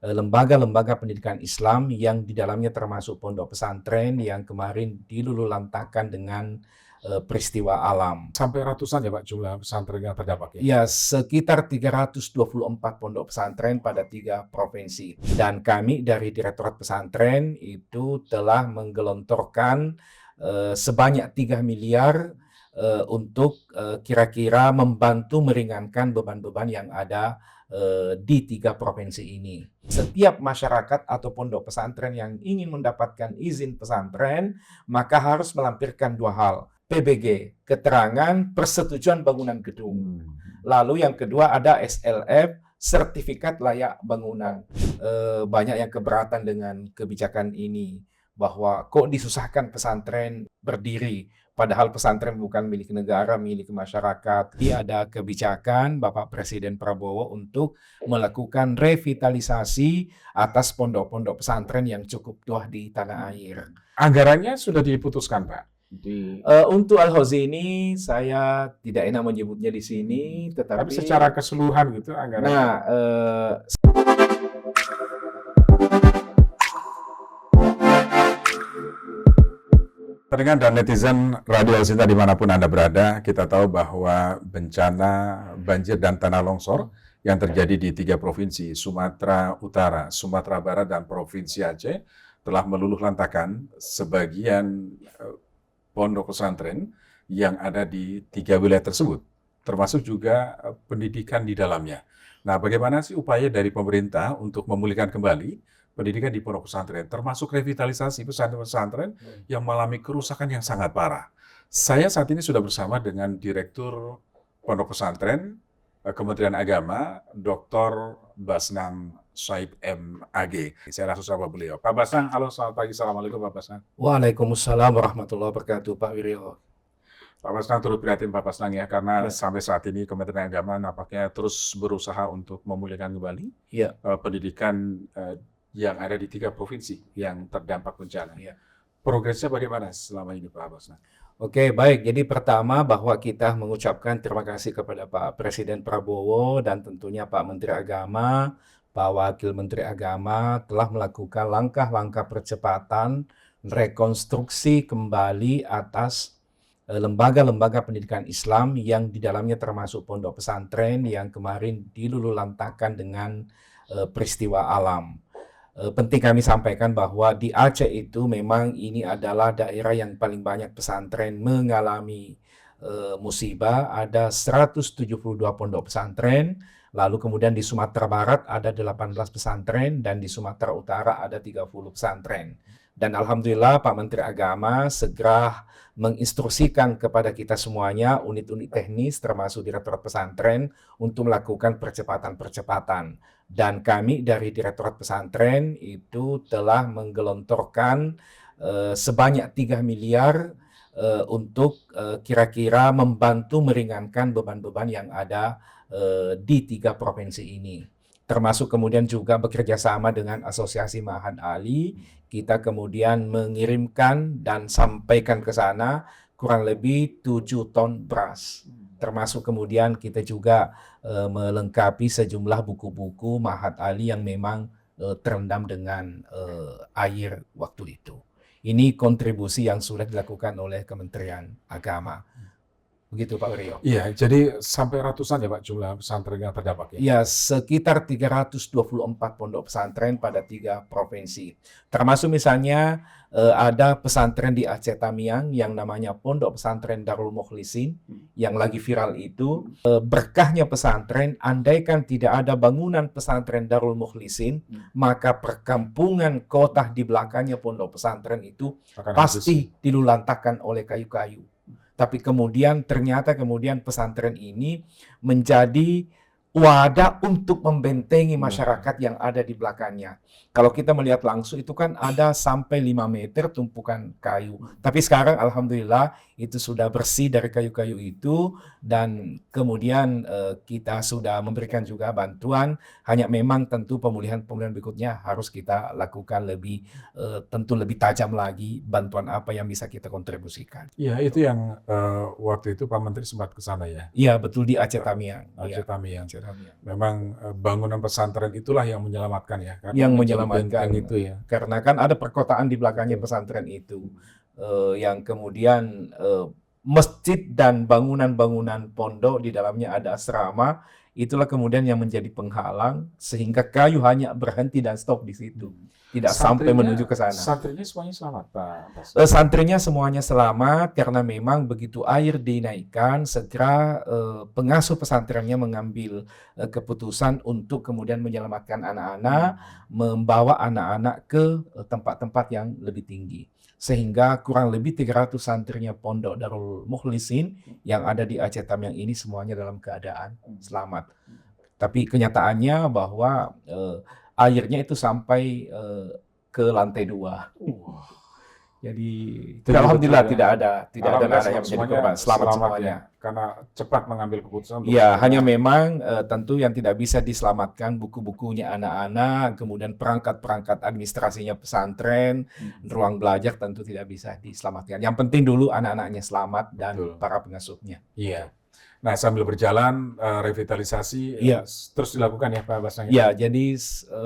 lembaga-lembaga pendidikan Islam yang di dalamnya termasuk pondok pesantren yang kemarin diluluhlantakkan dengan peristiwa alam. Sampai ratusan ya Pak jumlah pesantren yang terdampak ya? Ya, sekitar 324 pondok pesantren pada 3 provinsi. Dan kami dari Direktorat Pesantren itu telah menggelontorkan sebanyak 3 miliar untuk kira-kira membantu meringankan beban-beban yang ada di 3 provinsi ini. Setiap masyarakat atau pondok pesantren yang ingin mendapatkan izin pesantren, maka harus melampirkan 2 hal. PBG, keterangan persetujuan bangunan gedung. Lalu yang kedua ada SLF, sertifikat layak bangunan. Banyak yang keberatan dengan kebijakan ini, bahwa kok disusahkan pesantren berdiri, padahal pesantren bukan milik negara, milik masyarakat. Jadi ada kebijakan Bapak Presiden Prabowo untuk melakukan revitalisasi atas pondok-pondok pesantren yang cukup tua di tanah air. Anggarannya sudah diputuskan Pak? Untuk Al-Hozi ini saya tidak enak menyebutnya di sini, Tapi tetapi secara keseluruhan gitu anggarannya? nah, Pendengar dan netizen Radio Al Sinta dimanapun Anda berada, kita tahu bahwa bencana banjir dan tanah longsor yang terjadi di 3 provinsi, Sumatera Utara, Sumatera Barat, dan Provinsi Aceh, telah meluluhlantakkan sebagian pondok pesantren yang ada di 3 wilayah tersebut, termasuk juga pendidikan di dalamnya. Nah, bagaimana sih upaya dari pemerintah untuk memulihkan kembali pendidikan di pondok pesantren, termasuk revitalisasi pesantren-pesantren yang mengalami kerusakan yang sangat parah? Saya saat ini sudah bersama dengan Direktur Pondok Pesantren Kementerian Agama, Dr. Basnam Saib MAG. Saya langsung sapa beliau. Pak Basnam, halo, selamat pagi. Assalamualaikum Pak Basnam. Waalaikumsalam warahmatullahi wabarakatuh, Pak Wiryo. Pak Basnam turut prihatin Pak Basnam ya, karena sampai saat ini Kementerian Agama nampaknya terus berusaha untuk memulihkan kembali pendidikan yang ada di 3 provinsi yang terdampak bencana. Progresnya bagaimana selama ini Pak Basnam? Oke, baik. Jadi pertama bahwa kita mengucapkan terima kasih kepada Pak Presiden Prabowo dan tentunya Pak Menteri Agama, Pak Wakil Menteri Agama telah melakukan langkah-langkah percepatan rekonstruksi kembali atas lembaga-lembaga pendidikan Islam yang di dalamnya termasuk pondok pesantren yang kemarin diluluhlantakkan dengan peristiwa alam. Penting kami sampaikan bahwa di Aceh itu memang ini adalah daerah yang paling banyak pesantren mengalami musibah. Ada 172 pondok pesantren, lalu kemudian di Sumatera Barat ada 18 pesantren, dan di Sumatera Utara ada 30 pesantren. Dan Alhamdulillah Pak Menteri Agama segera menginstruksikan kepada kita semuanya, unit-unit teknis termasuk Direktorat Pesantren, untuk melakukan percepatan-percepatan. Dan kami dari Direktorat Pesantren itu telah menggelontorkan sebanyak 3 miliar untuk kira-kira membantu meringankan beban-beban yang ada di 3 provinsi ini. Termasuk kemudian juga bekerja sama dengan Asosiasi Ma'had Ali, kita kemudian mengirimkan dan sampaikan ke sana kurang lebih 7 ton beras. Termasuk kemudian kita juga melengkapi sejumlah buku-buku Ma'had Ali yang memang terendam dengan air waktu itu. Ini kontribusi yang sudah dilakukan oleh Kementerian Agama. Begitu Pak Wiryo. Iya, jadi sampai ratusan ya Pak jumlah pesantren yang terdampak ya? Ya, sekitar 324 pondok pesantren pada 3 provinsi. Termasuk misalnya ada pesantren di Aceh Tamiang yang namanya Pondok Pesantren Darul Mukhlisin yang lagi viral itu. Berkahnya pesantren, andaikan tidak ada bangunan pesantren Darul Mukhlisin, maka perkampungan kota di belakangnya pondok pesantren itu pasti diluluhlantakkan oleh kayu-kayu. Tapi kemudian ternyata pesantren ini menjadi wadah untuk membentengi masyarakat yang ada di belakangnya. Kalau kita melihat langsung itu kan ada sampai 5 meter tumpukan kayu. Tapi sekarang alhamdulillah itu sudah bersih dari kayu-kayu itu, dan kemudian kita sudah memberikan juga bantuan. Hanya memang tentu pemulihan berikutnya harus kita lakukan lebih tentu lebih tajam lagi, bantuan apa yang bisa kita kontribusikan. Iya, itu yang waktu itu Pak Menteri sempat ke sana ya? Iya, betul, di Aceh Tamiang. Aceh Tamiang. programnya. Memang bangunan pesantren itulah yang menyelamatkan ya, karena Yang menjadi menyelamatkan benteng itu ya. karena kan ada perkotaan di belakangnya Betul. pesantren itu, yang kemudian masjid dan bangunan-bangunan pondok di dalamnya ada asrama, itulah kemudian yang menjadi penghalang sehingga kayu hanya berhenti dan stop di situ, tidak sampai menuju ke sana. Santrinya semuanya selamat, Pak Bas. Santrinya semuanya selamat karena memang begitu air dinaikkan, segera pengasuh pesantrennya mengambil keputusan untuk kemudian menyelamatkan anak-anak, membawa anak-anak ke tempat-tempat yang lebih tinggi. Sehingga kurang lebih 300 santrinya Pondok Darul Mukhlisin yang ada di Aceh Tamiang ini semuanya dalam keadaan selamat. Tapi kenyataannya bahwa airnya itu sampai ke lantai 2. Jadi alhamdulillah tidak ada anak yang menjadi korban, selamat semuanya. Karena cepat mengambil keputusan. Ya, hanya memang tentu yang tidak bisa diselamatkan buku-bukunya anak-anak, kemudian perangkat-perangkat administrasinya pesantren, ruang belajar tentu tidak bisa diselamatkan. Yang penting dulu anak-anaknya selamat dan para pengasuhnya. Iya. Nah, sambil berjalan revitalisasi terus dilakukan ya Pak Basnang? Ya, jadi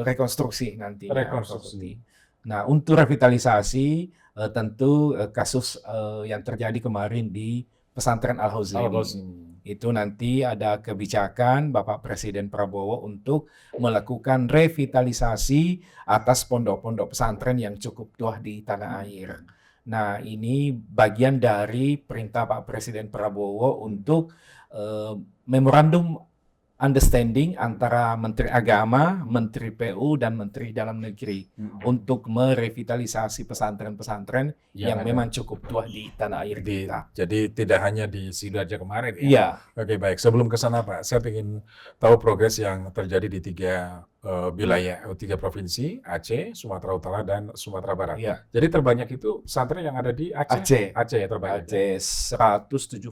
rekonstruksi nanti. Rekonstruksi. Nah, untuk revitalisasi tentu kasus yang terjadi kemarin di pesantren Al-Hauzaini. Itu nanti ada kebijakan Bapak Presiden Prabowo untuk melakukan revitalisasi atas pondok-pondok pesantren yang cukup tua di tanah air. Nah, ini bagian dari perintah Pak Presiden Prabowo untuk memorandum understanding antara Menteri Agama, Menteri PU, dan Menteri Dalam Negeri untuk merevitalisasi pesantren-pesantren yang memang cukup tua di tanah air kita. Jadi tidak hanya di Sidoarjo kemarin ya? Iya. Oke, baik. Sebelum ke sana Pak, saya ingin tahu progres yang terjadi di 3 wilayah, 3 provinsi, Aceh, Sumatera Utara, dan Sumatera Barat. Iya. Jadi terbanyak itu pesantren yang ada di Aceh? Aceh ya terbanyak? Aceh 172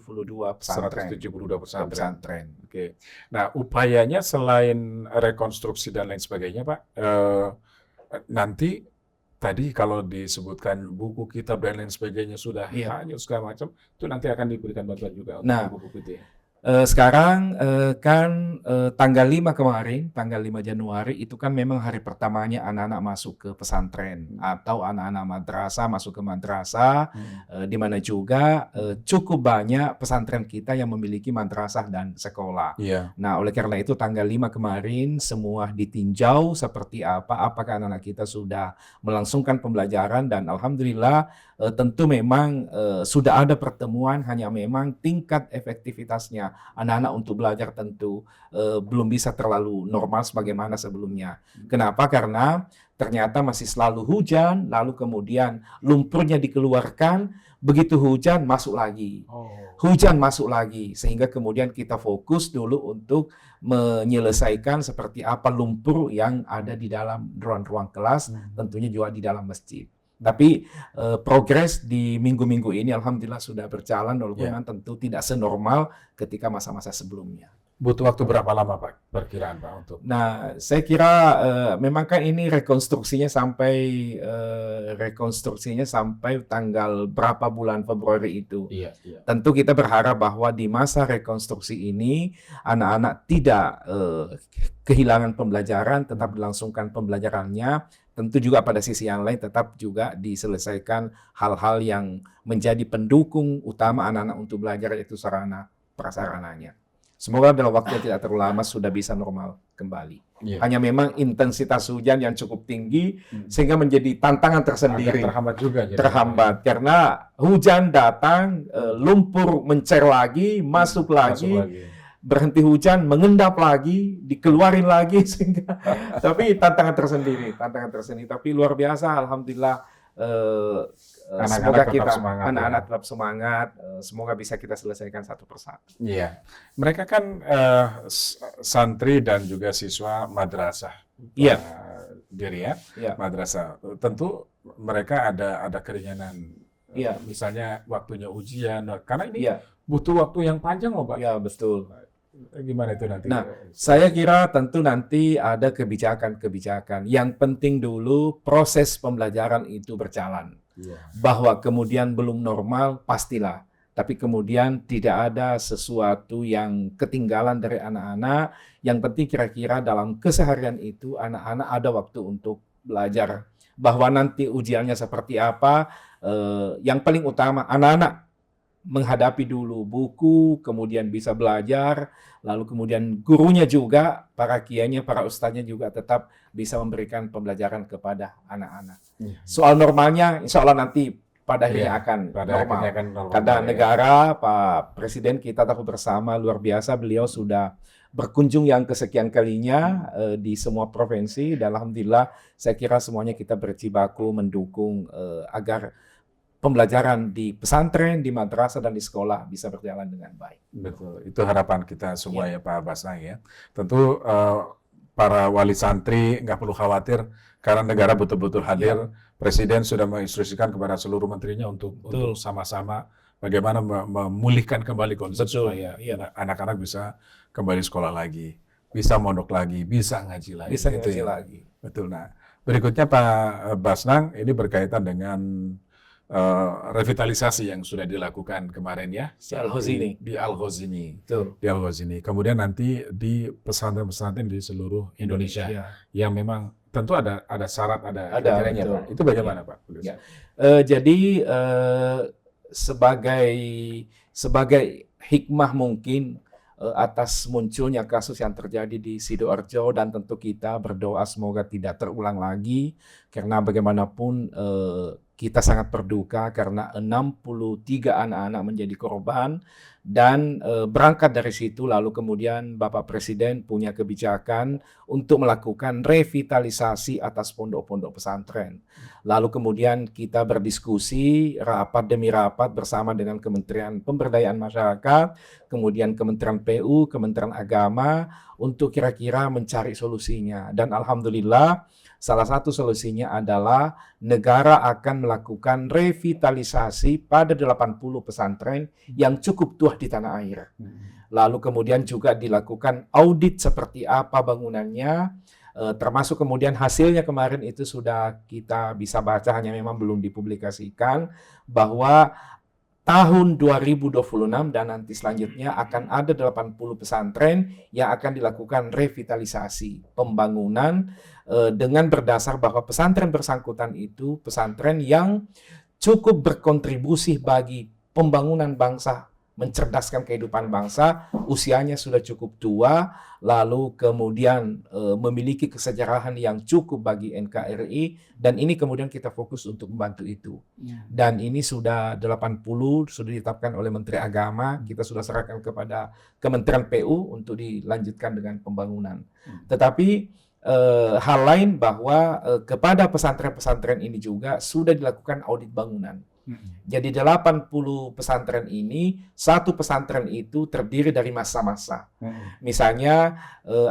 pesantren. 172 pesantren. Oke. Nah, upayanya selain rekonstruksi dan lain sebagainya Pak, nanti tadi kalau disebutkan buku, kitab, dan lain sebagainya sudah hanyut segala macam, itu nanti akan diberikan bantuan juga untuk buku itu ya? Sekarang kan tanggal 5 kemarin, tanggal 5 Januari itu kan memang hari pertamanya anak-anak masuk ke pesantren atau anak-anak madrasah masuk ke madrasah, di mana juga cukup banyak pesantren kita yang memiliki madrasah dan sekolah. Nah, oleh karena itu tanggal 5 kemarin semua ditinjau seperti apakah anak-anak kita sudah melangsungkan pembelajaran, dan alhamdulillah tentu memang sudah ada pertemuan, hanya memang tingkat efektivitasnya anak-anak untuk belajar tentu belum bisa terlalu normal sebagaimana sebelumnya. Kenapa? Karena ternyata masih selalu hujan, lalu kemudian lumpurnya dikeluarkan, begitu hujan masuk lagi. Hujan masuk lagi, sehingga kemudian kita fokus dulu untuk menyelesaikan seperti apa lumpur yang ada di dalam ruang-ruang kelas, tentunya juga di dalam masjid. Tapi progres di minggu-minggu ini alhamdulillah sudah berjalan, walaupun tentu tidak senormal ketika masa-masa sebelumnya. Butuh waktu berapa lama Pak perkiraan Pak untuk? Nah, saya kira memang kan ini rekonstruksinya sampai tanggal berapa bulan Februari itu. Tentu kita berharap bahwa di masa rekonstruksi ini anak-anak tidak kehilangan pembelajaran, tetap dilangsungkan pembelajarannya. Tentu juga pada sisi yang lain tetap juga diselesaikan hal-hal yang menjadi pendukung utama anak-anak untuk belajar, yaitu sarana prasarananya. Semoga dalam waktu yang tidak terlalu lama sudah bisa normal kembali. Hanya memang intensitas hujan yang cukup tinggi sehingga menjadi tantangan tersendiri. Terhambat juga. Terhambat karena hujan datang, lumpur mencair lagi, masuk lagi. Berhenti hujan, mengendap lagi, dikeluarin lagi, sehingga tapi tantangan tersendiri. Tapi luar biasa, alhamdulillah. Semoga kita anak-anak tetap semangat. Semoga bisa kita selesaikan satu persatu. Iya, mereka kan santri dan juga siswa madrasah. Diri ya, madrasah. Tentu mereka ada keringanan. Misalnya waktunya ujian, karena ini butuh waktu yang panjang loh Pak. Ya betul. Gimana itu nanti? Nah, saya kira tentu nanti ada kebijakan-kebijakan. Yang penting dulu proses pembelajaran itu berjalan. Bahwa kemudian belum normal, pastilah. tapi kemudian tidak ada sesuatu yang ketinggalan dari anak-anak. Yang penting kira-kira dalam keseharian itu anak-anak ada waktu untuk belajar. Bahwa nanti ujiannya seperti apa, yang paling utama anak-anak menghadapi dulu buku, kemudian bisa belajar, lalu kemudian gurunya juga, para kiainya, para ustadznya juga tetap bisa memberikan pembelajaran kepada anak-anak. Soal normalnya, insya Allah nanti pada akhirnya akan normal. Karena negara, Pak Presiden kita tahu bersama luar biasa, beliau sudah berkunjung yang kesekian kalinya di semua provinsi, dan alhamdulillah saya kira semuanya kita berjibaku mendukung agar pembelajaran di pesantren, di madrasah, dan di sekolah bisa berjalan dengan baik. Betul, itu harapan kita semua ya Pak Basnang ya. Tentu para wali santri nggak perlu khawatir karena negara betul-betul hadir. Presiden sudah menginstruksikan kepada seluruh menterinya untuk sama-sama bagaimana memulihkan kembali konsep supaya anak-anak bisa kembali sekolah lagi, bisa mondok lagi, bisa ngaji lagi. Bisa ngaji lagi. Betul. Nah, berikutnya Pak Basnang, ini berkaitan dengan revitalisasi yang sudah dilakukan kemarin ya di Al-Ghazini. Di Al-Ghazini. Kemudian nanti di pesantren-pesantren di seluruh Indonesia yang memang tentu ada syarat, ada kriterianya, Pak. Itu bagaimana, Pak? Jadi sebagai hikmah mungkin atas munculnya kasus yang terjadi di Sidoarjo, dan tentu kita berdoa semoga tidak terulang lagi, karena bagaimanapun kita sangat berduka karena 63 anak-anak menjadi korban, dan berangkat dari situ lalu kemudian Bapak Presiden punya kebijakan untuk melakukan revitalisasi atas pondok-pondok pesantren. Lalu kemudian kita berdiskusi rapat demi rapat bersama dengan Kementerian Pemberdayaan Masyarakat, kemudian Kementerian PU, Kementerian Agama untuk kira-kira mencari solusinya. Dan alhamdulillah salah satu solusinya adalah negara akan melakukan revitalisasi pada 80 pesantren yang cukup tua di tanah air. Lalu kemudian juga dilakukan audit seperti apa bangunannya, termasuk kemudian hasilnya kemarin itu sudah kita bisa baca, hanya memang belum dipublikasikan, bahwa tahun 2026 dan nanti selanjutnya akan ada 80 pesantren yang akan dilakukan revitalisasi pembangunan dengan berdasar bahwa pesantren bersangkutan itu pesantren yang cukup berkontribusi bagi pembangunan bangsa, mencerdaskan kehidupan bangsa, usianya sudah cukup tua, lalu kemudian memiliki kesejarahan yang cukup bagi NKRI, dan ini kemudian kita fokus untuk membantu itu. Dan ini sudah 80, sudah ditetapkan oleh Menteri Agama, kita sudah serahkan kepada Kementerian PU untuk dilanjutkan dengan pembangunan. Tetapi hal lain bahwa kepada pesantren-pesantren ini juga sudah dilakukan audit bangunan. Jadi 80 pesantren ini, satu pesantren itu terdiri dari masa-masa. Misalnya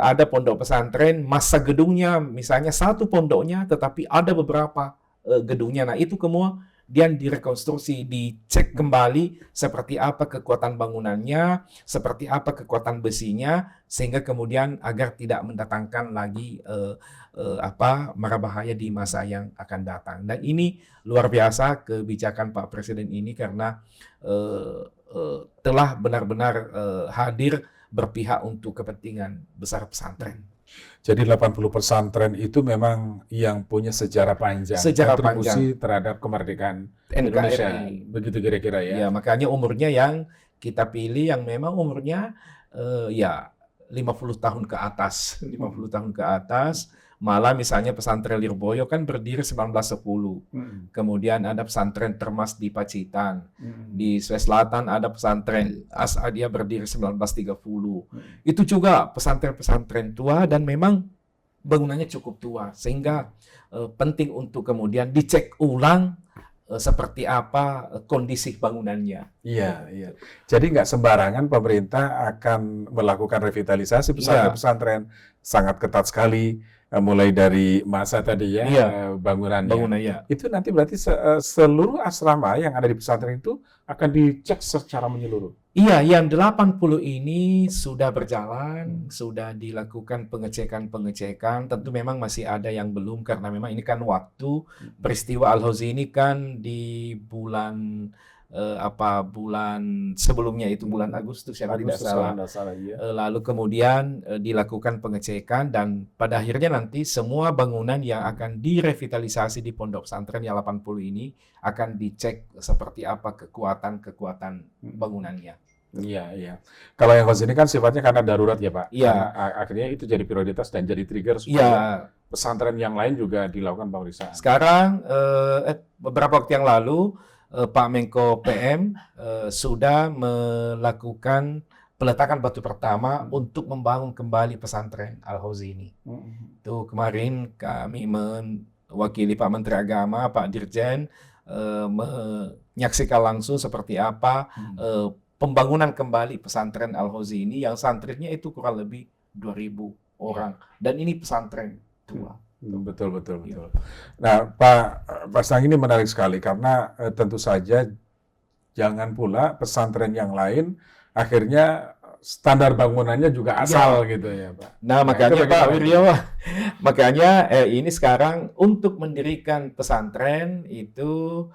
ada pondok pesantren, masa gedungnya misalnya satu pondoknya, tetapi ada beberapa gedungnya. Nah itu kemudian direkonstruksi, dicek kembali seperti apa kekuatan bangunannya, seperti apa kekuatan besinya, sehingga kemudian agar tidak mendatangkan lagi mara bahaya di masa yang akan datang. Dan ini luar biasa kebijakan Pak Presiden ini, karena telah benar-benar hadir berpihak untuk kepentingan besar pesantren. Jadi 80 pesantren itu memang yang punya sejarah panjang, kontribusi terhadap kemerdekaan Indonesia. Begitu kira-kira ya. Ya, makanya umurnya yang kita pilih yang memang umurnya 50 tahun ke atas. 50 tahun ke atas. Malah misalnya pesantren Lirboyo kan berdiri 1910. Kemudian ada pesantren Termas di Pacitan. Di Sulawesi Selatan ada pesantren As'adiyah berdiri 1930. Itu juga pesantren-pesantren tua dan memang bangunannya cukup tua. Sehingga penting untuk kemudian dicek ulang seperti apa kondisi bangunannya. Iya. Jadi nggak sembarangan pemerintah akan melakukan revitalisasi pesantren-pesantren, sangat ketat sekali. Mulai dari masa tadi bangunannya. Itu nanti berarti seluruh asrama yang ada di pesantren itu akan dicek secara menyeluruh. Iya, yang 80 ini sudah berjalan, sudah dilakukan pengecekan. Tentu memang masih ada yang belum, karena memang ini kan waktu peristiwa Al-Ghazini kan di bulan bulan sebelumnya itu bulan Agustus ya kalau tidak Agustus salah. kalau nggak salah, iya. Lalu kemudian dilakukan pengecekan dan pada akhirnya nanti semua bangunan yang akan direvitalisasi di pondok pesantren yang 80 ini akan dicek seperti apa kekuatan bangunannya. Iya, iya. Kalau yang kos ini kan sifatnya karena darurat ya Pak. Iya. Karena akhirnya itu jadi prioritas dan jadi trigger supaya Iya, pesantren yang lain juga dilakukan pemeriksaan. sekarang beberapa waktu yang lalu Pak Menko PM sudah melakukan peletakan batu pertama untuk membangun kembali pesantren Al-Hauzi ini. Itu kemarin kami mewakili Pak Menteri Agama, Pak Dirjen, menyaksikan langsung seperti apa pembangunan kembali pesantren Al-Hauzi ini yang santrinya itu kurang lebih 2.000 orang. Dan ini pesantren tua. Betul. Nah, Pak Stang ini menarik sekali karena tentu saja jangan pula pesantren yang lain akhirnya standar bangunannya juga asal gitu ya Pak. Nah, makanya Pak Wiryo, makanya ini sekarang untuk mendirikan pesantren itu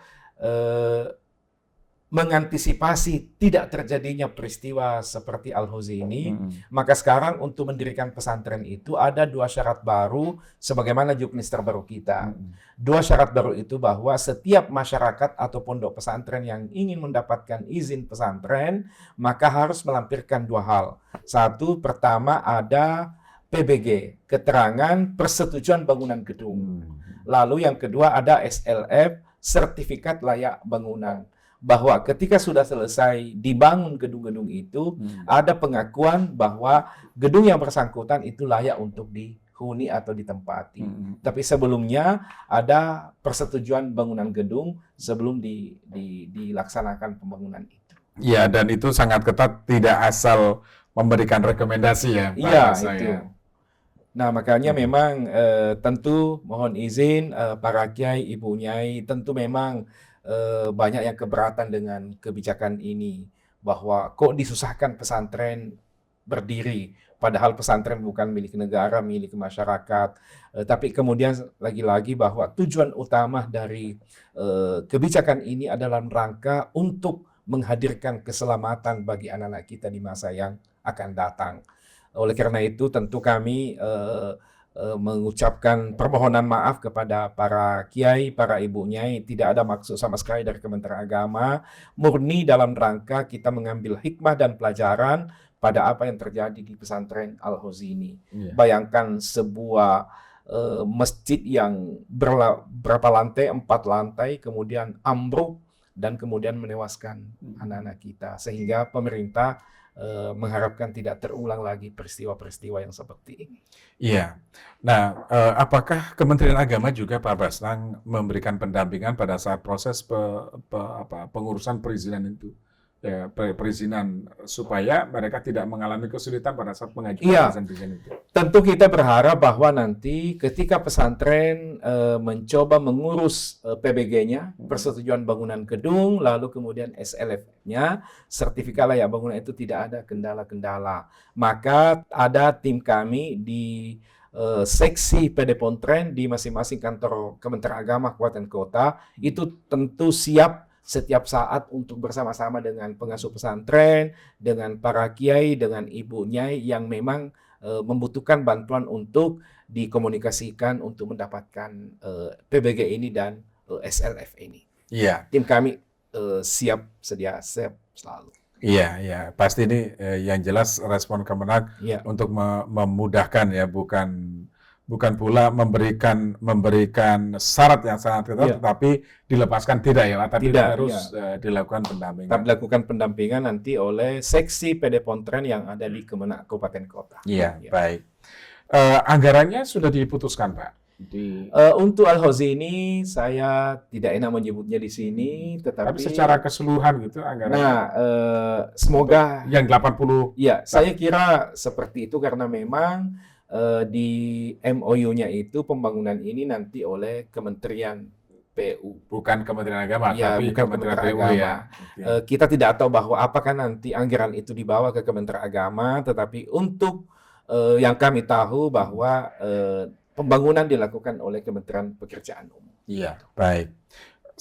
mengantisipasi tidak terjadinya peristiwa seperti Al-Hauzi ini, maka sekarang untuk mendirikan pesantren itu ada 2 syarat baru sebagaimana juknis terbaru kita. 2 syarat baru itu bahwa setiap masyarakat atau pondok pesantren yang ingin mendapatkan izin pesantren, maka harus melampirkan 2 hal. Satu, pertama ada PBG, keterangan persetujuan bangunan gedung. Lalu yang kedua ada SLF, sertifikat layak bangunan. Bahwa ketika sudah selesai dibangun gedung-gedung itu, ada pengakuan bahwa gedung yang bersangkutan itu layak untuk dihuni atau ditempati. Tapi sebelumnya ada persetujuan bangunan gedung sebelum dilaksanakan pembangunan itu. Iya, dan itu sangat ketat, tidak asal memberikan rekomendasi ya Pak. Iya, itu. Nah, makanya memang tentu mohon izin para kiai, ibu nyai, tentu memang banyak yang keberatan dengan kebijakan ini, bahwa kok disusahkan pesantren berdiri, padahal pesantren bukan milik negara, milik masyarakat. Tapi kemudian lagi-lagi bahwa tujuan utama dari kebijakan ini adalah rangka untuk menghadirkan keselamatan bagi anak-anak kita di masa yang akan datang. Oleh karena itu tentu kami mengucapkan permohonan maaf kepada para kiai, para ibu nyai. Tidak ada maksud sama sekali dari Kementerian Agama, murni dalam rangka kita mengambil hikmah dan pelajaran pada apa yang terjadi di pesantren Al-Hauzi ini. Bayangkan sebuah masjid yang berapa lantai, 4 lantai, kemudian ambruk dan kemudian menewaskan anak-anak kita, sehingga pemerintah mengharapkan tidak terulang lagi peristiwa-peristiwa yang seperti ini. Iya. Nah, apakah Kementerian Agama juga Pak Bastang memberikan pendampingan pada saat proses pengurusan perizinan itu? Ya, perizinan supaya mereka tidak mengalami kesulitan pada saat mengajukan perizinan itu. Tentu kita berharap bahwa nanti ketika pesantren mencoba mengurus PBG-nya, persetujuan bangunan gedung, lalu kemudian SLF-nya, sertifikat layak bangunan itu tidak ada kendala-kendala. Maka ada tim kami di seksi PD Pontren di masing-masing kantor Kementerian Agama Kabupaten Kota, itu tentu siap setiap saat untuk bersama-sama dengan pengasuh pesantren, dengan para kiai, dengan ibu nyai yang memang membutuhkan bantuan untuk dikomunikasikan untuk mendapatkan PBG ini dan SLF ini. Iya. Tim kami siap selalu. Iya, pasti ini yang jelas respon Kemenak untuk memudahkan ya, bukan pula memberikan syarat yang sangat ketat, tetapi dilepaskan tidak ya, tapi harus dilakukan pendampingan. Tetap dilakukan pendampingan nanti oleh seksi PD Pontren yang ada di Kemenak Kabupaten Kota. Iya, baik. Anggarannya sudah diputuskan, Pak? Untuk Al-Hauzi ini saya tidak enak menyebutnya di sini, tapi secara keseluruhan gitu anggaran. Nah, semoga yang 80. Ya, saya kira seperti itu karena memang di MOU-nya itu pembangunan ini nanti oleh Kementerian PU, bukan Kementerian Agama, ya, tapi bukan Kementerian PU Agama. Ya. Kita tidak tahu bahwa apakah nanti anggaran itu dibawa ke Kementerian Agama, tetapi untuk yang kami tahu bahwa pembangunan dilakukan oleh Kementerian Pekerjaan Umum. Iya, baik.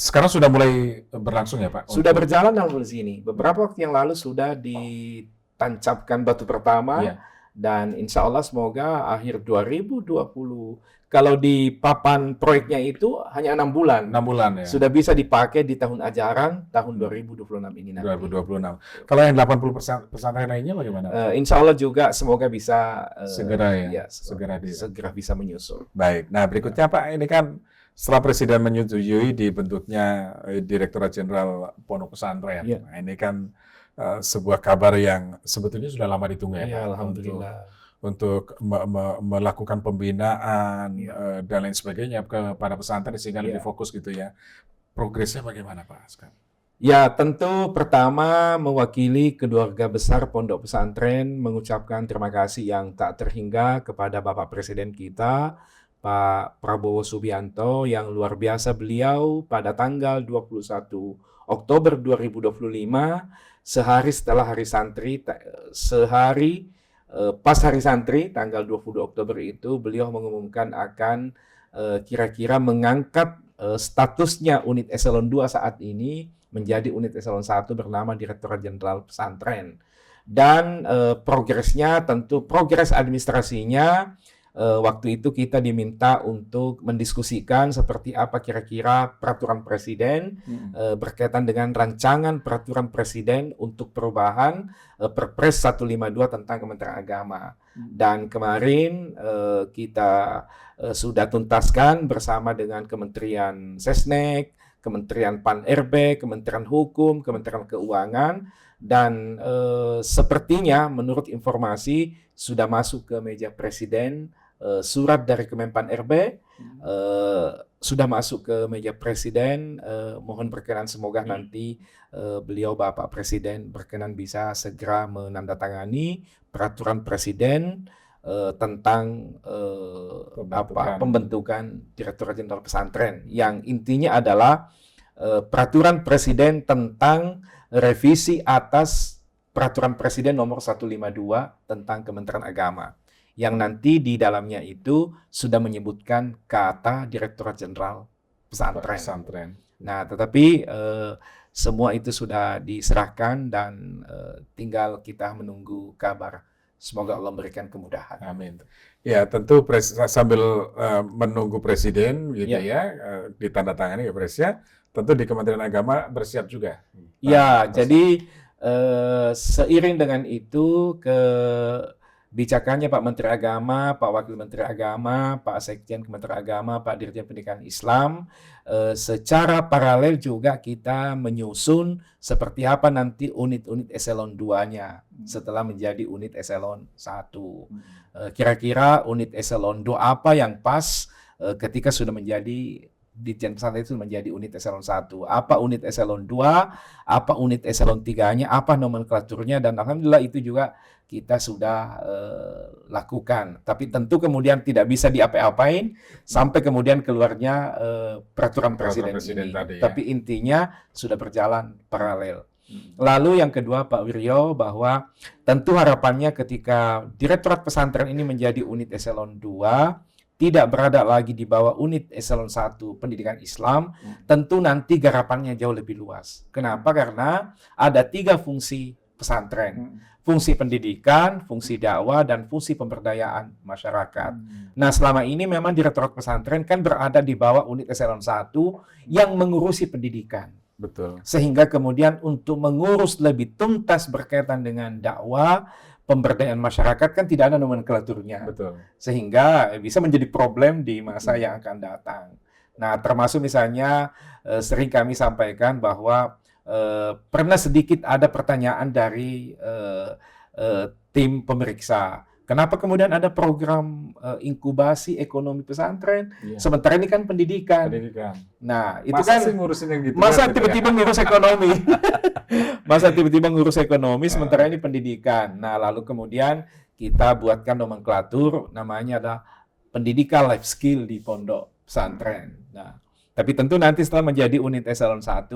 Sekarang sudah mulai berlangsung ya Pak? Sudah berjalan dalam kondisi ini. Beberapa waktu yang lalu sudah ditancapkan batu pertama, Iya, dan insya Allah semoga akhir 2020. Kalau di papan proyeknya itu hanya 6 bulan. 6 bulan ya. Sudah bisa dipakai di tahun ajaran tahun 2026 ini nanti. 2026. Kalau yang 80% pesantren lainnya bagaimana? Insya Allah juga semoga bisa segera ya, ya, segera bisa menyusul. Baik. Nah, berikutnya Pak, ini kan setelah Presiden menyetujui dibentuknya Direktorat Jenderal Pondok Pesantren. Ya. Nah, ini kan sebuah kabar yang sebetulnya sudah lama ditunggu ya, Ya, Pak, alhamdulillah. untuk melakukan pembinaan dan lain sebagainya kepada pesantren sehingga lebih fokus gitu ya. Progresnya bagaimana Pak sekarang? Ya, tentu pertama mewakili keluarga besar Pondok Pesantren mengucapkan terima kasih yang tak terhingga kepada Bapak Presiden kita, Pak Prabowo Subianto, yang luar biasa. Beliau pada tanggal 21 Oktober 2025, sehari setelah Hari Santri, pas Hari Santri, tanggal 20 Oktober itu, beliau mengumumkan akan kira-kira mengangkat statusnya unit eselon 2 saat ini menjadi unit eselon 1 bernama Direktorat Jenderal Pesantren. Dan progresnya, tentu progres administrasinya, waktu itu kita diminta untuk mendiskusikan seperti apa kira-kira peraturan presiden berkaitan dengan rancangan peraturan presiden untuk perubahan Perpres 152 tentang Kementerian Agama. Dan kemarin kita sudah tuntaskan bersama dengan Kementerian Sesnek, Kementerian Pan-RB, Kementerian Hukum, Kementerian Keuangan, dan sepertinya menurut informasi sudah masuk ke meja presiden. Surat dari Kemenpan RB sudah masuk ke meja presiden. Mohon berkenan semoga nanti beliau Bapak Presiden berkenan bisa segera menandatangani peraturan presiden tentang pembentukan Direktorat Jenderal Pesantren, yang intinya adalah peraturan presiden tentang revisi atas peraturan presiden nomor 152 tentang Kementerian Agama, yang nanti di dalamnya itu sudah menyebutkan kata Direktorat Jenderal Pesantren. Nah, tetapi semua itu sudah diserahkan dan tinggal kita menunggu kabar. Semoga Allah memberikan kemudahan. Amin. Ya, tentu sambil menunggu presiden gitu ya, ditandatangani ya presnya, tentu di Kementerian Agama bersiap juga. Ya, jadi seiring dengan itu kebijakannya Pak Menteri Agama, Pak Wakil Menteri Agama, Pak Sekjen Kementerian Agama, Pak Dirjen Pendidikan Islam, secara paralel juga kita menyusun seperti apa nanti unit-unit eselon 2-nya setelah menjadi unit eselon 1. Kira-kira unit eselon 2 apa yang pas ketika sudah menjadi Ditjen Pesantren itu menjadi unit eselon 1. Apa unit eselon 2, apa unit eselon 3-nya, apa nomenklaturnya, dan alhamdulillah itu juga kita sudah lakukan. Tapi tentu kemudian tidak bisa diapa-apain sampai kemudian keluarnya peraturan presiden ini. Tadi, ya. Tapi intinya sudah berjalan paralel. Lalu yang kedua Pak Wiryo, bahwa tentu harapannya ketika Direktorat Pesantren ini menjadi unit eselon 2, tidak berada lagi di bawah unit eselon 1 pendidikan Islam, tentu nanti garapannya jauh lebih luas. Kenapa? Karena ada 3 fungsi pesantren. Fungsi pendidikan, fungsi dakwah, dan fungsi pemberdayaan masyarakat. Nah, selama ini memang Direktorat Pesantren kan berada di bawah unit eselon 1 yang mengurusi pendidikan. Betul. Sehingga kemudian untuk mengurus lebih tuntas berkaitan dengan dakwah, pemberdayaan masyarakat kan tidak ada nomenklaturnya. Betul. Sehingga bisa menjadi problem di masa yang akan datang. Nah, termasuk misalnya sering kami sampaikan bahwa pernah sedikit ada pertanyaan dari tim pemeriksa. Kenapa kemudian ada program inkubasi ekonomi pesantren? Sementara ini kan pendidikan. Nah, itu masa kan ngurusin yang gitu. Masa tiba-tiba ngurus ekonomi? Masa tiba-tiba ngurus ekonomi sementara ini pendidikan. Nah, lalu kemudian kita buatkan nomenklatur namanya adalah pendidikan life skill di pondok pesantren. Nah, tapi tentu nanti setelah menjadi unit eselon 1,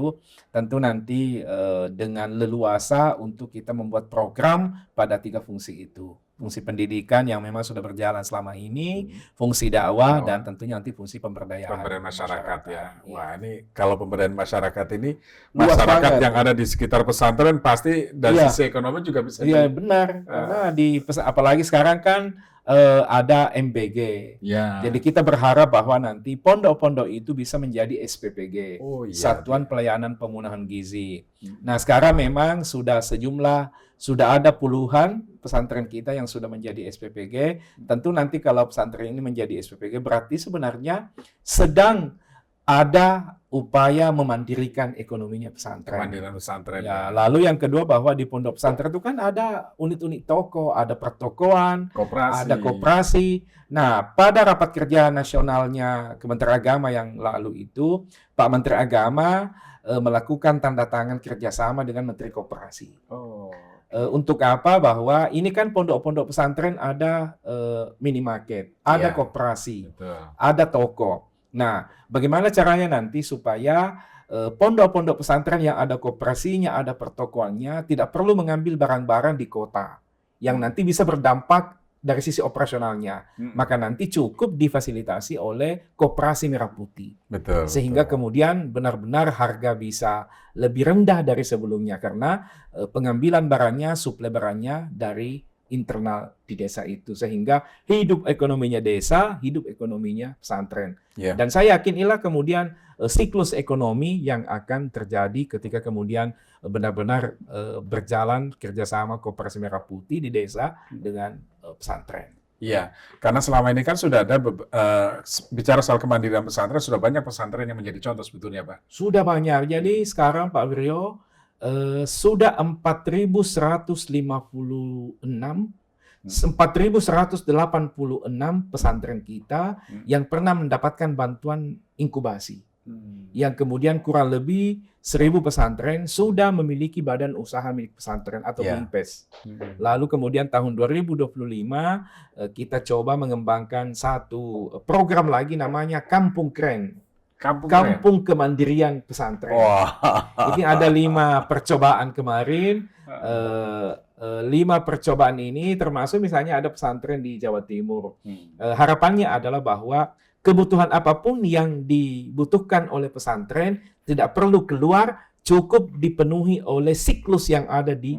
tentu nanti dengan leluasa untuk kita membuat program pada 3 fungsi itu. Fungsi pendidikan yang memang sudah berjalan selama ini, fungsi dakwah, dan tentunya nanti fungsi pemberdayaan Pemberdayaan masyarakat ya. Iya. Wah, ini kalau pemberdayaan masyarakat ini, Luas masyarakat banget. yang ada di sekitar pesantren pasti dari Iya. sisi ekonomi juga bisa Iya benar, karena apalagi sekarang kan ada MPG. Ya. Jadi kita berharap bahwa nanti pondok-pondok itu bisa menjadi SPPG, Oh iya. Satuan Pelayanan Pemenuhan Gizi. Nah sekarang memang sudah ada puluhan pesantren kita yang sudah menjadi SPPG. Tentu nanti kalau pesantren ini menjadi SPPG berarti sebenarnya sedang ada upaya memandirikan ekonominya pesantren. Kemandirian pesantren. Ya, lalu yang kedua bahwa di pondok pesantren itu kan ada unit-unit toko, ada pertokoan, Koperasi. ada koperasi. Nah, pada rapat kerja nasionalnya Kementerian Agama yang lalu itu, Pak Menteri Agama melakukan tanda tangan kerjasama dengan Menteri Koperasi. Oh. Untuk apa? Bahwa ini kan pondok-pondok pesantren ada minimarket, ada Iya. koperasi, Betul. ada toko. Nah, bagaimana caranya nanti supaya pondok-pondok pesantren yang ada koperasinya, ada pertokoannya, tidak perlu mengambil barang-barang di kota yang nanti bisa berdampak dari sisi operasionalnya. Maka nanti cukup difasilitasi oleh Koperasi Merah Putih. Betul. Sehingga betul. kemudian benar-benar harga bisa lebih rendah dari sebelumnya karena pengambilan barangnya, suplai barangnya dari internal di desa itu, sehingga hidup ekonominya desa, hidup ekonominya pesantren. Ya. Dan saya yakin inilah kemudian siklus ekonomi yang akan terjadi ketika kemudian benar-benar berjalan kerjasama Koperasi Merah Putih di desa dengan pesantren. Iya, karena selama ini kan sudah ada bicara soal kemandirian pesantren, sudah banyak pesantren yang menjadi contoh sebetulnya, Pak. Sudah banyak. Jadi sekarang Pak Wiryo sudah 4.186 pesantren kita yang pernah mendapatkan bantuan inkubasi. Yang kemudian kurang lebih 1.000 pesantren sudah memiliki badan usaha milik pesantren atau Ya. BIPES. Lalu kemudian tahun 2025 kita coba mengembangkan satu program lagi namanya Kampung Keren. Kampung Kemandirian Pesantren. Wah. Ini ada 5 percobaan kemarin. 5 percobaan ini termasuk misalnya ada pesantren di Jawa Timur. Harapannya adalah bahwa kebutuhan apapun yang dibutuhkan oleh pesantren tidak perlu keluar, cukup dipenuhi oleh siklus yang ada di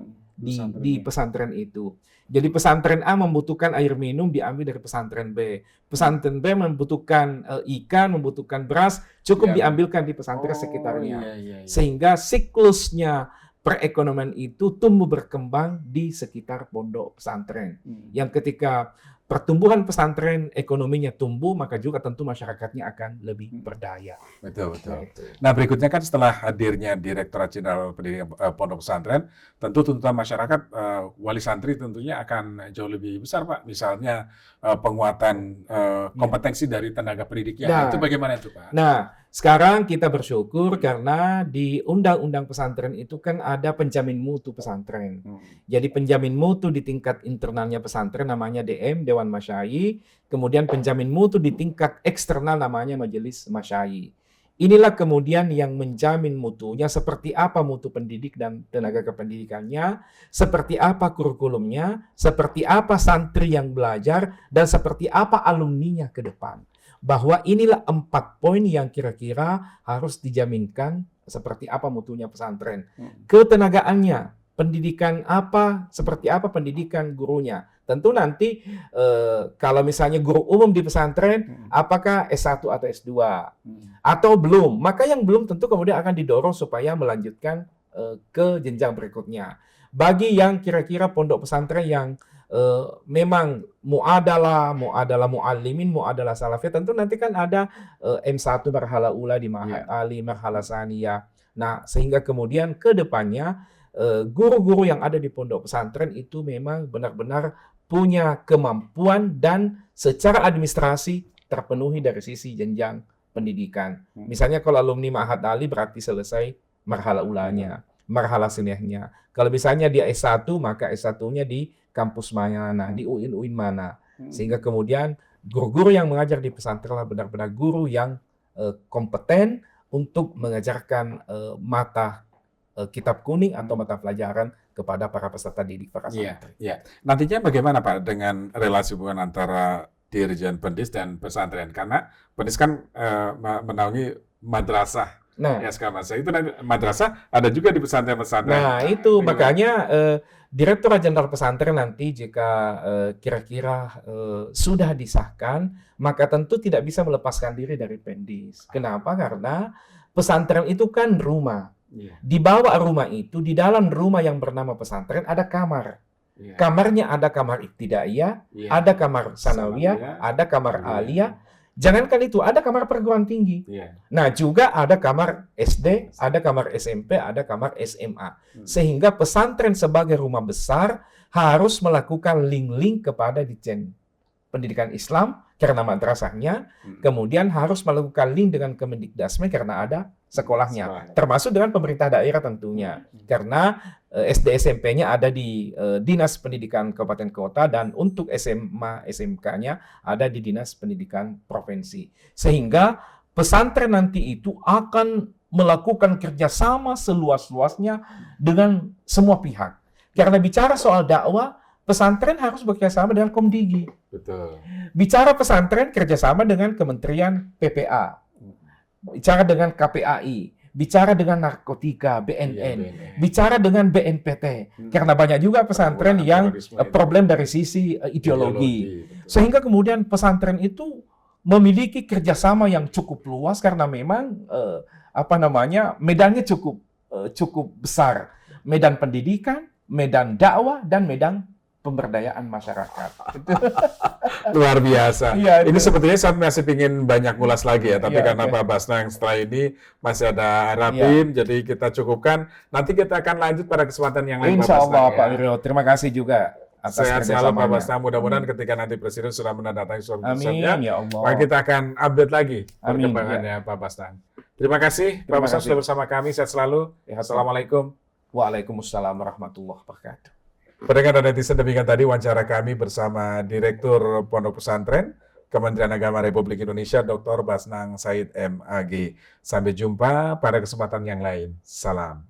pesantren itu. Jadi pesantren A membutuhkan air minum diambil dari pesantren B. Pesantren B membutuhkan ikan, membutuhkan beras, cukup diambilkan di pesantren sekitarnya. Sehingga siklusnya perekonomian itu tumbuh berkembang di sekitar pondok pesantren. Yang ketika pertumbuhan pesantren ekonominya tumbuh, maka juga tentu masyarakatnya akan lebih berdaya. Betul, betul. Nah, berikutnya kan setelah hadirnya Direktorat Jenderal Pendidikan Pondok Pesantren, tentu tuntutan masyarakat wali santri tentunya akan jauh lebih besar, Pak. Misalnya penguatan kompetensi dari tenaga pendidiknya. Nah, itu bagaimana itu, Pak? Nah, sekarang kita bersyukur karena di Undang-Undang Pesantren itu kan ada penjamin mutu pesantren. Jadi penjamin mutu di tingkat internalnya pesantren namanya DM, Dewan Masyai. Kemudian penjamin mutu di tingkat eksternal namanya Majelis Masyai. Inilah kemudian yang menjamin mutunya, seperti apa mutu pendidik dan tenaga kependidikannya, seperti apa kurikulumnya, seperti apa santri yang belajar, dan seperti apa alumninya ke depan. Bahwa inilah 4 poin yang kira-kira harus dijaminkan seperti apa mutunya pesantren. Ketenagaannya, pendidikan apa, seperti apa pendidikan gurunya. Tentu nanti kalau misalnya guru umum di pesantren, apakah S1 atau S2 atau belum, maka yang belum tentu kemudian akan didorong supaya melanjutkan ke jenjang berikutnya. Bagi yang kira-kira pondok pesantren yang memang mu'adalah mu'allimin, mu'adalah salafiyah, tentu nanti kan ada M1 marhala ula di Ma'had Ali, marhala saniyah. Nah, sehingga kemudian ke depannya guru-guru yang ada di pondok pesantren itu memang benar-benar punya kemampuan dan secara administrasi terpenuhi dari sisi jenjang pendidikan. Misalnya kalau alumni Ma'had Ali berarti selesai marhala ulanya, marhala saniyahnya. Kalau misalnya dia S1, maka S1-nya di kampus mana, di UIN mana. Sehingga kemudian guru-guru yang mengajar di pesantren adalah benar-benar guru yang kompeten untuk mengajarkan mata kitab kuning atau mata pelajaran kepada para peserta didik, para Iya, santri. iya. Nantinya bagaimana Pak dengan relasi hubungan antara Dirjen Pendis dan pesantren? Karena Pendis kan menaungi madrasah, Nah, SK madrasah. Itu nanti madrasah ada juga di pesantren-pesantren. Nah, itu Bagaimana? makanya Direktur Jenderal Pesantren nanti jika kira-kira sudah disahkan, maka tentu tidak bisa melepaskan diri dari Pendis. Kenapa? Karena pesantren itu kan rumah. Iya, Di bawah rumah itu, di dalam rumah yang bernama pesantren ada kamar. iya, Kamarnya ada kamar ibtidaiyah, iya. ada kamar sanawiyah, Sanawiyah, ada kamar Iya, aliyah. Jangankan itu, ada kamar perguruan tinggi. iya. Nah, juga ada kamar SD, ada kamar SMP, ada kamar SMA. Sehingga pesantren sebagai rumah besar harus melakukan link-link kepada Ditjen Pendidikan Islam karena madrasahnya, kemudian harus melakukan link dengan Kemendikdasmen karena ada sekolahnya, termasuk dengan pemerintah daerah tentunya. Karena SD SMP-nya ada di Dinas Pendidikan Kabupaten Kota dan untuk SMA SMK-nya ada di Dinas Pendidikan Provinsi. Sehingga pesantren nanti itu akan melakukan kerjasama seluas-luasnya dengan semua pihak. Karena bicara soal dakwah, pesantren harus bekerjasama dengan Komdigi. Betul. Bicara pesantren kerjasama dengan Kementerian PPA. Bicara dengan KPAI, bicara dengan narkotika, BNN, Iya, bicara dengan BNPT. Karena banyak juga pesantren yang problem dari sisi ideologi. Betul. Sehingga kemudian pesantren itu memiliki kerjasama yang cukup luas karena memang medannya cukup besar. Medan pendidikan, medan dakwah, dan medan pemberdayaan masyarakat. Luar biasa. Iya, Ini itu. sebetulnya saya masih ingin banyak ngulas lagi ya, tapi Iya, karena oke. Pak Basnang setelah ini masih ada Harapin, jadi kita cukupkan. Nanti kita akan lanjut pada kesempatan yang lain, Pak Insya Basnang, Allah, ya. Pak Wiryo. Terima kasih juga atas Sehat selalu Pak kerjasamanya. Basnang. Mudah-mudahan ketika nanti Presiden sudah menandatangani surat Amin, keputusannya, ya Allah. maka kita akan update lagi Amin, perkembangannya Pak Basnang. Terima kasih Pak Terima Basnang kasih. sudah bersama kami. Sehat selalu. Ya, Assalamualaikum. Waalaikumsalam warahmatullahi wabarakatuh. Pendengar dan netizen, demikian tadi wawancara kami bersama Direktur Pondok Pesantren Kementerian Agama Republik Indonesia, Dr. Basnang Said MAG. Sampai jumpa pada kesempatan yang lain. Salam.